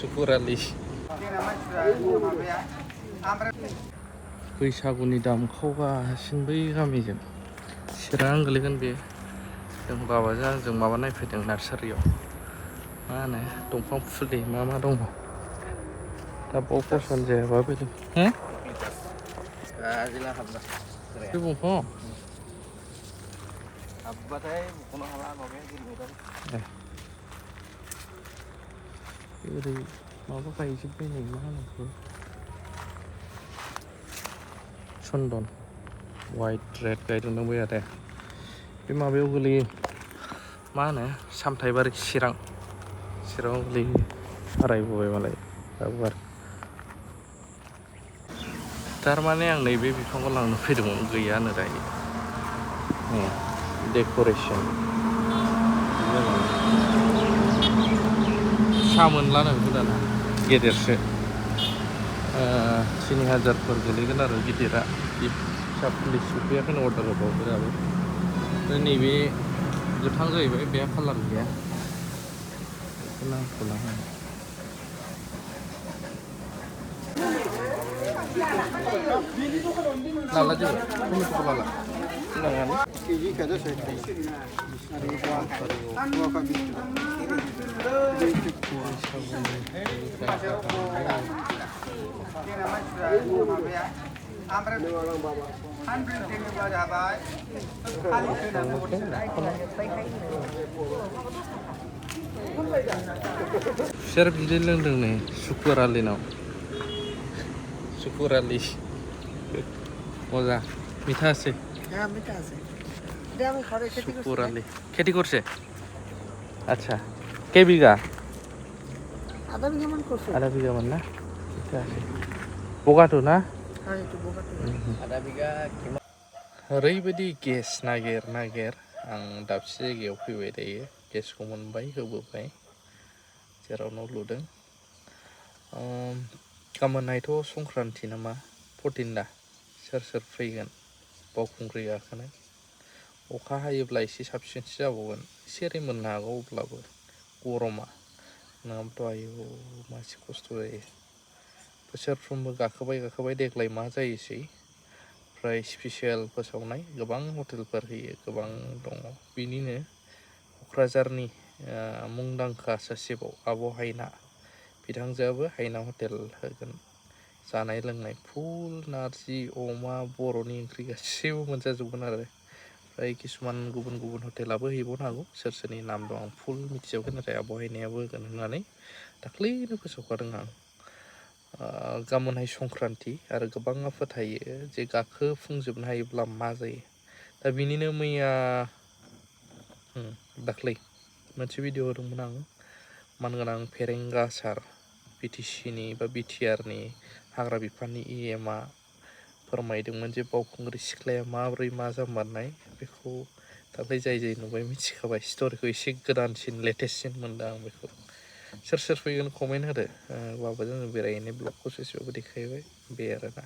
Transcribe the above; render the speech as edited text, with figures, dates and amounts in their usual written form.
सुकुरालि बैसागुनि दामखावगासिनो बै गामिजों चिरां गोलैगोन बे जों बाबाजों आंजों माबा नायफैदों नार्सारियाव मा होनो दंफां फुलि मा दङ दा बाव पसन्द जायाबा बेलेग बे दंफाङाव हाबबाथाय बख'नो हाला माबाया गिलिर ओरै माबा गायजोब्बाय नै मा होनो बेखौ चन्दन वाइट रेड गायदोंदां बै आदाया बे माबायाव गोलैयो मा होनो सामथाइबारि चिराङाव गोलैयो बारायबोबाय मालाय दाबो आरो थारमाने आं नैबे बिफांखौ लांनो फैदोंमोन गैयानो दायो डेक'रेसन सा मोनलानो बेखौ दाना गेदेरसो 3000 गोलैगोन आरो गिदिरा फिसा फुलि सफैयाखैनो अर्डार होबावो दाबो नैबे गोथां जाहैबाय बे कालार गैया बेखौनो आंखौ लाहोनो लाला जेबो टमेट'खौ लाला लाङानो केजि खाजा बिसोर बिदै लोंदों नै सुकुरालिनाव सुकुरालि मजा মিঠা আছে হ্যাঁ মিঠা আছে এটা আমি ঘরে খেতে করছি সুকুরালি খেতে করছে আচ্ছা কে বিঘা আধা বিঘা মান করছে আধা বিঘা মান না ঠিক আছে বগাটো না হ্যাঁ একটু বগাটো আধা বিঘা ओरैबायदि गेस नागिर आं दाबसे जायगायाव फैबाय दायो गेसखौ मोनबाय होबोबाय जेराव न' लुदों गाबोनहायथ' संक्रान्ति नामा 14 दा सोर फैगोन बावखुंग्रि गाखोनो अखा हायोब्ला एसे साबसिनसो जाबावगोन एसे मोननो हागौ अब्लाबो गरमा नङाबाथ' आयु मासे खस्थ' जायो बोसोरफ्रोमबो गाखोबाय देग्लाय मा जायोसै ओमफ्राय स्पेसियेल फोसावनाय गोबां हटेलफोर होयो गोबां दङ बिनिनो क'क्राझारनि मुंदांखा सासेबाव आब' हायना बिथांजोआबो हायना हटेल होगोन जानाय लोंनाय फुल नारजि अमा बर'नि ओंख्रि गासैबो मोनजाजोबगोन आरो ओमफ्राय किसुमान गुबुन हटेलाबो हैबावनो हागौ सोरनि नाम दं आं फुल मिथिजोबाखै नाथाय आब' हायनायाबो होगोन होननानै दाख्लैनो फोसावखादों आं गाबोनहाय संक्रान्ति आरो गोबाङा फोथायो जे गाखोफुंजोबनो हायोब्ला मा जायो दा बिनिनो मैया दाख्लै मोनसे भिडिअ होदोंमोन आं मानगोनां फेरेंगा सार BTCनि बा BTRनि हाग्रा बिफाननि EMआ फोरमायदोंमोन जे बावखुंग्रि सिख्लाया माबोरै मा जामारनाय बेखौ दाख्लै जाय नुबाय मिथिखाबाय स्ट'रिखौ एसे गोदानसिन लेटेस्टसिन मोनदों आं बेखौ सोर फैगोन कमेन्ट होदो बाबाजों बेरायहैनाय ब्लगखौ ससेबाबो देखायबाय बे आरोना